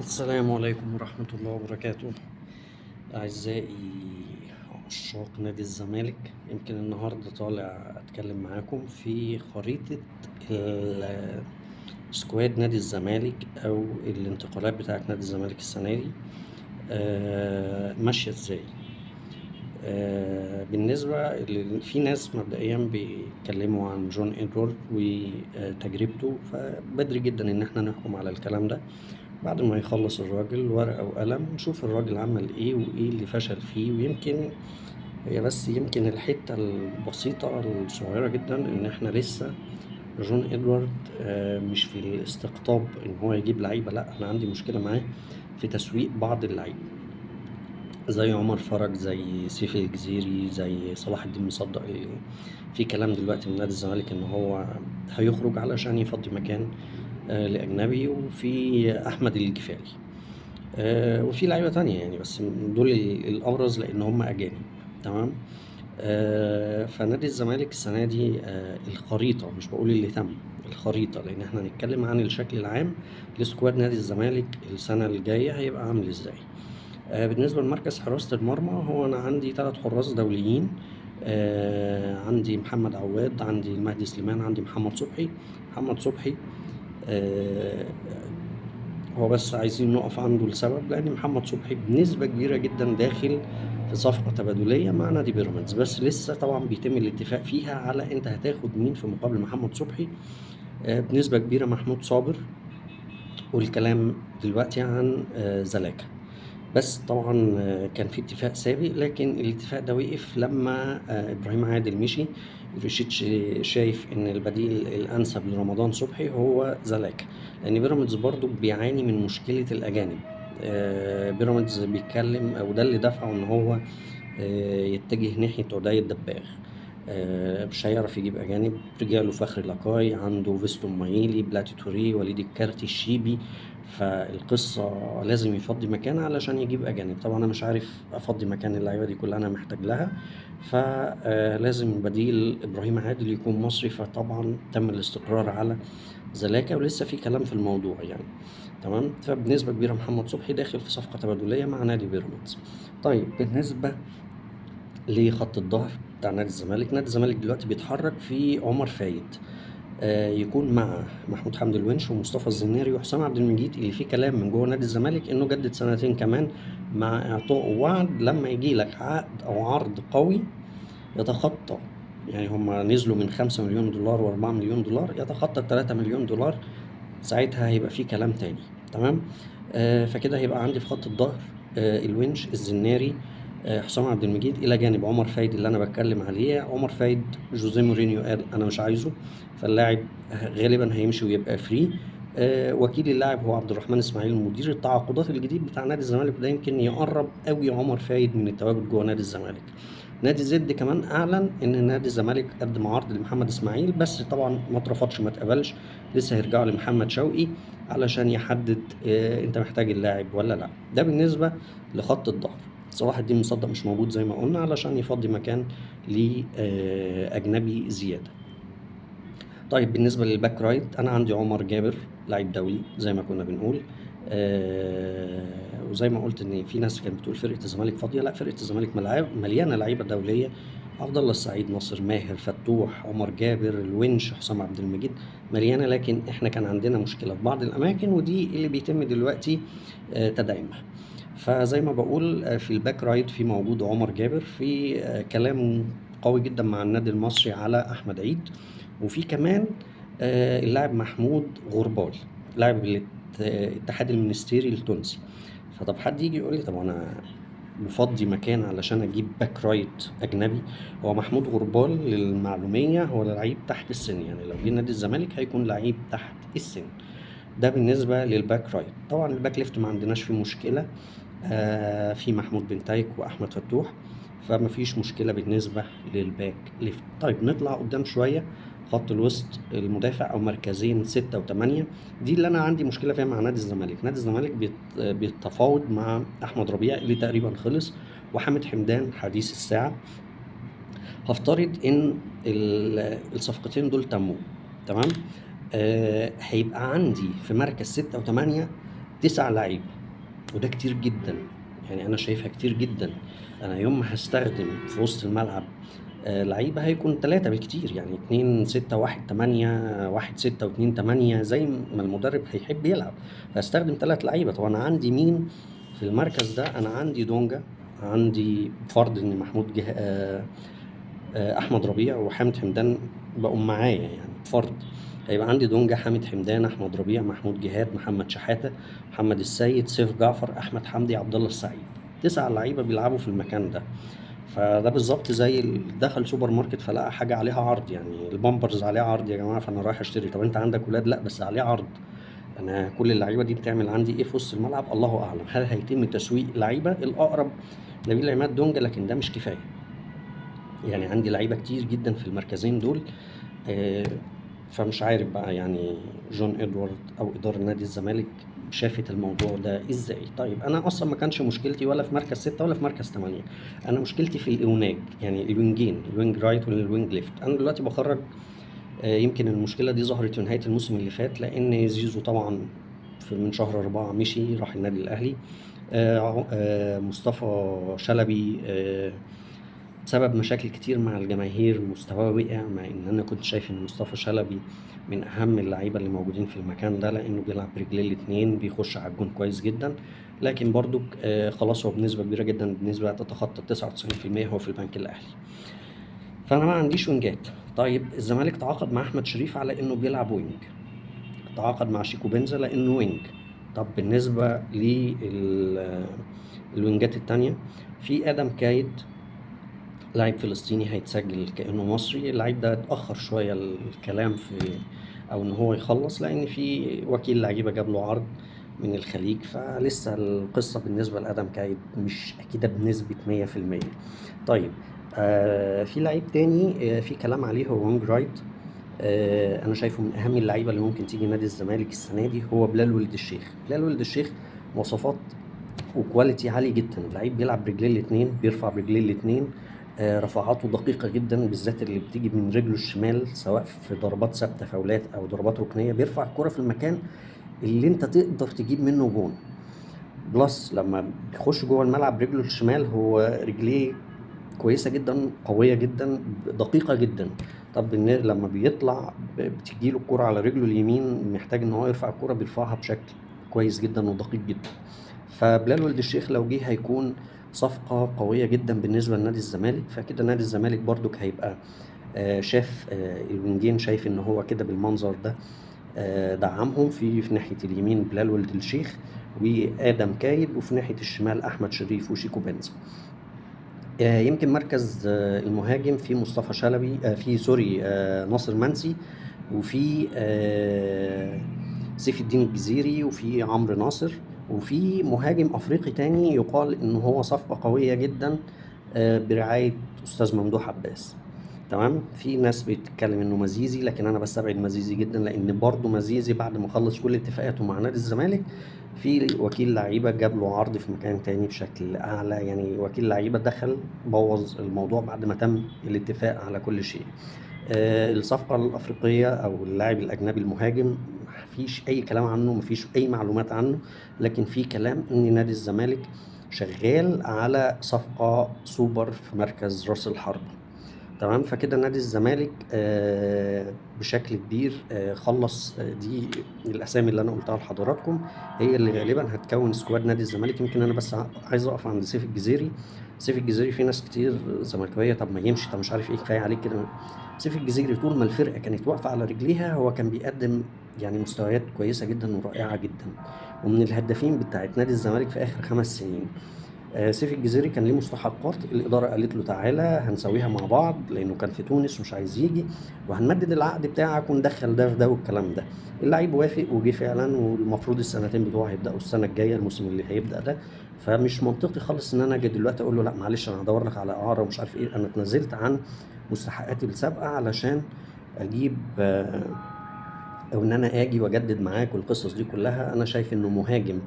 السلام عليكم ورحمة الله وبركاته. أعزائي عشاق نادي الزمالك، يمكن النهاردة طالع أتكلم معاكم في خريطة ال- سكواد نادي الزمالك أو الانتقالات بتاعت نادي الزمالك السنة دي ماشية إزاي. بالنسبة في ناس مبدئيا بيتكلموا عن جون إدوارد وتجربته، فبدري جدا إن احنا نحكم على الكلام ده بعد ما يخلص الراجل ورقة وقلم، نشوف الراجل عمل ايه وايه اللي فشل فيه. ويمكن هي بس يمكن الحتة البسيطة الصغيرة جدا ان احنا لسه جون ادوارد مش في الاستقطاب ان هو يجيب لعيبة، لا انا عندي مشكلة معاه في تسويق بعض اللعيبة، زي عمر فرج، زي سيف الجزيري، زي صلاح الدين مصدق اللي في كلام دلوقتي من نادي الزمالك ان هو هيخرج علشان يفضي مكان لأجنبي، وفي أحمد الجفاري وفي لعيبة تانية يعني، بس دول الأبرز لأن هم أجانب. تمام. فنادي الزمالك السنة دي الخريطة، مش بقول اللي تم، الخريطة، لأن احنا هنتكلم عن الشكل العام لسكواد نادي الزمالك السنة الجاية هيبقى عامل ازاي. بالنسبة لمركز حراسة المرمى، هو أنا عندي 3 حراس دوليين. عندي محمد عواد، عندي المهدي سليمان، عندي محمد صبحي. محمد صبحي آه، هو بس عايزين نقف عنده لسبب، لأن محمد صبحي بنسبة كبيرة جدا داخل في صفقة تبادلية مع نادي بيراميدز، بس لسه طبعا بيتم الاتفاق فيها على انت هتاخد مين في مقابل محمد صبحي. بنسبة كبيرة محمود صابر، والكلام دلوقتي عن زلاكا. بس طبعا كان في اتفاق سابق، لكن الاتفاق ده وقف لما ابراهيم عادل مشي. يوريشيتش شايف ان البديل الانسب لرمضان صبحي هو زلاكا، لان بيراميدز برضو بيعاني من مشكلة الاجانب. بيراميدز بيتكلم، او ده اللي دفعه ان هو يتجه ناحية عدي الدباغ. مش هيعرف يجيب أجانب، رجاله فخر لاكاي، عنده فيستون مايلي، بلاتي توري، وليد الكارتي، الشيبي. فالقصة لازم يفضي مكان علشان يجيب أجانب. طبعا أنا مش عارف أفضي مكان اللعيبة دي كلها، أنا محتاج لها، فلازم بديل إبراهيم عادل يكون مصري. فطبعا تم الاستقرار على زلاكا، ولسه في كلام في الموضوع يعني. تمام. فبنسبة كبيرة محمد صبحي داخل في صفقة تبادلية مع نادي بيراميدز. طيب بالنسبة لخط الظهر بتاع نادي الزمالك، نادي الزمالك دلوقتي بيتحرك في عمر فايد يكون مع محمود حمدي الونش ومصطفى الزناري وحسام عبد المجيد، اللي فيه كلام من جوه نادي الزمالك انه جدد سنتين كمان، مع اعطائه وعد لما يجي لك عقد او عرض قوي يتخطى، يعني هم نزلوا من 5 مليون دولار و4 مليون دولار، يتخطى 3 مليون دولار، ساعتها هيبقى في كلام تاني. تمام. فكده هيبقى عندي في خط الظهر الونش، الزناري، حسام عبد المجيد، الى جانب عمر فايد اللي انا بتكلم عليه. عمر فايد جوزيه مورينيو قال انا مش عايزه، فاللاعب غالبا هيمشي ويبقى فري. وكيل اللاعب هو عبد الرحمن اسماعيل، مدير التعاقدات الجديد بتاع نادي الزمالك، وده يمكن يقرب قوي عمر فايد من التواجد جوه نادي الزمالك. نادي زد كمان اعلن ان نادي الزمالك قدم عرض لمحمد اسماعيل، بس طبعا ما اترفضش، ما اتقبلش، لسه هيرجعوا لمحمد شوقي علشان يحدد انت محتاج اللاعب ولا لا. ده بالنسبه لخط الظهر. صلاح الدين مصدق مش موجود زي ما قلنا علشان يفضي مكان لاجنبي زياده. طيب بالنسبه للباك رايت، انا عندي عمر جابر، لاعب دولي زي ما كنا بنقول. وزي ما قلت ان في ناس كانت بتقول فرقه الزمالك فاضيه، لا، فرقه الزمالك مليانه لعيبه دوليه. عبد الله السعيد، ناصر ماهر، فتوح، عمر جابر، الونش، حسام عبد المجيد، مليانه. لكن احنا كان عندنا مشكله في بعض الاماكن، ودي اللي بيتم دلوقتي تدعيمها. فزي ما بقول في الباك رايت في موجود عمر جابر، في كلام قوي جدا مع النادي المصري على احمد عيد، وفي كمان اللاعب محمود غربال، لاعب الاتحاد المنستيري التونسي. فطب حد يجي يقول لي طب انا مفضي مكان علشان اجيب باك رايت اجنبي؟ هو محمود غربال للمعلوميه هو لعيب تحت السن، يعني لو جه نادي الزمالك هيكون لعيب تحت السن. ده بالنسبه للباك رايت. طبعا الباك ليفت ما عندناش فيه مشكله، في محمود بنتايك واحمد فتوح، فما فيش مشكله بالنسبه للباك ليفت. طيب نطلع قدام شويه، خط الوسط، المدافع او مركزين 6 و8، دي اللي انا عندي مشكله فيها مع نادي الزمالك. نادي الزمالك بيتفاوض مع احمد ربيع اللي تقريبا خلص، وحامد حمدان حديث الساعه. هفترض ان الصفقتين دول تموا. تمام. هيبقى عندي في مركز 6 و8 9 لعيبة، وده كتير جدا، يعني أنا شايفها كتير جدا. أنا يوم ما هستخدم في وسط الملعب لعيبة هيكون 3 بالكتير، يعني 2 6 1 8 1 6 و2 8 زي ما المدرب هيحب يلعب، فهستخدم 3 لعيبة. طب أنا عندي مين في المركز ده؟ أنا عندي دونجا، عندي بفرض إن محمود احمد ربيع وحامد حمدان بقوا معايا، يعني بفرض هيبقى عندي دونجا، حامد حمدان، احمد ربيع، محمود جهاد، محمد شحاته، محمد السيد، سيف جعفر، احمد حمدي، عبد الله السعيد. 9 لعيبه بيلعبوا في المكان ده. فده بالظبط زي دخل سوبر ماركت فلقى حاجه عليها عرض، يعني البامبرز عليها عرض يا جماعه فانا رايح اشتري. طب انت عندك ولاد؟ لا بس عليه عرض. انا كل اللعيبه دي بتعمل عندي ايه في وسط الملعب؟ الله اعلم. هل هيتم تسويق لعيبه؟ الاقرب نبيل عماد دونجا، لكن ده مش كفايه. يعني عندي لعيبه كتير جدا في المركزين دول. آه، فمش عارف بقى يعني جون ادوارد او اداره نادي الزمالك شافت الموضوع ده ازاي. طيب انا اصلا ما كانش مشكلتي ولا في مركز 6 ولا في مركز 8، انا مشكلتي في الاوناج، يعني الوينجين، الوينج رايت والوينج ليفت. انا دلوقتي بخرج يمكن المشكله دي ظهرت في نهايه الموسم اللي فات، لان زيزو طبعا من شهر 4 مشي راح النادي الاهلي. مصطفى شلبي بسبب مشاكل كتير مع الجماهير مستواه وقع، مع ان انا كنت شايف ان مصطفى شلبي من اهم اللعيبه اللي موجودين في المكان ده، لانه بيلعب برجليه الاتنين، بيخش على الجون كويس جدا. لكن برضو خلاص هو بنسبه كبيره جدا، بنسبه تتخطى 99% هو في البنك الاهلي. فانا ما عنديش وينجات. طيب الزمالك تعاقد مع احمد شريف على انه بيلعب وينج، تعاقد مع شيكو بنزا لانه وينج. طب بالنسبه للوينجات التانية، في ادم كايد لاعب فلسطيني هيتسجل كأنه مصري. اللاعب ده اتأخر شوية الكلام في أو إن هو يخلص، لأن في وكيل لعيبة جاب له عرض من الخليج، فلسه القصة بالنسبة لآدم كايد مش أكيدة بنسبة 100%. طيب في لعيب تاني في كلام عليه هو وينج رايت. أنا شايفه من أهم اللعيبة اللي ممكن تيجي نادي الزمالك السنة دي، هو بلال ولد الشيخ. بلال ولد الشيخ مواصفات وكواليتي عالي جدا، لعيب بيلعب برجليه الاتنين، بيرفع برجليه الاتنين، رفعاته دقيقة جدا، بالذات اللي بتيجي من رجله الشمال، سواء في ضربات ثابتة فاولات أو ضربات ركنية، بيرفع الكرة في المكان اللي أنت تقدر تجيب منه جون. بلس لما بيخش جوه الملعب برجله الشمال، هو رجليه كويسة جدا، قوية جدا، دقيقة جدا. طب لما بيطلع بتجيله الكرة على رجله اليمين، محتاج ان هو يرفع الكرة، بيرفعها بشكل كويس جدا ودقيق جدا. فبلال ولد الشيخ لو جه هيكون صفقة قوية جدا بالنسبة لنادي الزمالك. فكده نادي الزمالك برضك هيبقى شاف الوينجين، شايف ان هو كده بالمنظر ده دعمهم في ناحية اليمين بلال ولد الشيخ وآدم كايد، وفي ناحية الشمال أحمد شريف وشيكو بنزا. يمكن مركز المهاجم في مصطفى شلبي، في سوري ناصر منسي، وفي سيف الدين الجزيري، وفي عمرو ناصر، وفي مهاجم افريقي تاني يقال ان هو صفقة قوية جدا برعاية استاذ ممدوح عباس. تمام. في ناس بتتكلم انه مزيزي، لكن انا بستبعد مزيزي جدا، لان برضه مزيزي بعد ما خلص كل اتفاقاته مع نادي الزمالك، في وكيل لعيبه جاب له عرض في مكان تاني بشكل اعلى، يعني وكيل لعيبه دخل بوظ الموضوع بعد ما تم الاتفاق على كل شيء. الصفقه الافريقيه او اللاعب الاجنبي المهاجم مفيش اي كلام عنه، مفيش اي معلومات عنه، لكن في كلام ان نادي الزمالك شغال على صفقه سوبر في مركز راس الحربة. تمام. فكده نادي الزمالك بشكل كبير خلص دي الاسامي اللي انا قلتها لحضراتكم هي اللي غالبا هتكون سكواد نادي الزمالك. يمكن انا بس عايز اقف عند سيف الجزيري. سيف الجزيري في ناس كتير زملكاويه طب ما يمشي، طب مش عارف ايه، كفايه عليك كده. سيف الجزيري طول ما الفرقه كانت واقفه على رجليها هو كان بيقدم يعني مستويات كويسه جدا ورائعه جدا، ومن الهدافين بتاعت نادي الزمالك في اخر 5 سنين. سيف الجزيري كان ليه مستحقات، الإدارة قالت له تعالى هنسويها مع بعض، لأنه كان في تونس ومش عايز يجي، وهنمدد العقد بتاعك وندخل ده في ده والكلام ده. اللعيب وافق وجه فعلا، والمفروض السنتين بتوعه هيبدأوا السنة الجاية، الموسم اللي هيبدأ ده. فمش منطقي خالص إن أنا أجي دلوقتي أقول له لا معلش أنا هدور لك على إعارة ومش عارف إيه. أنا اتنازلت عن مستحقاتي السابقة علشان أجيب أو إن أنا أجي وأجدد معاك، والقصص دي كلها. أنا شايف إنه مهاجم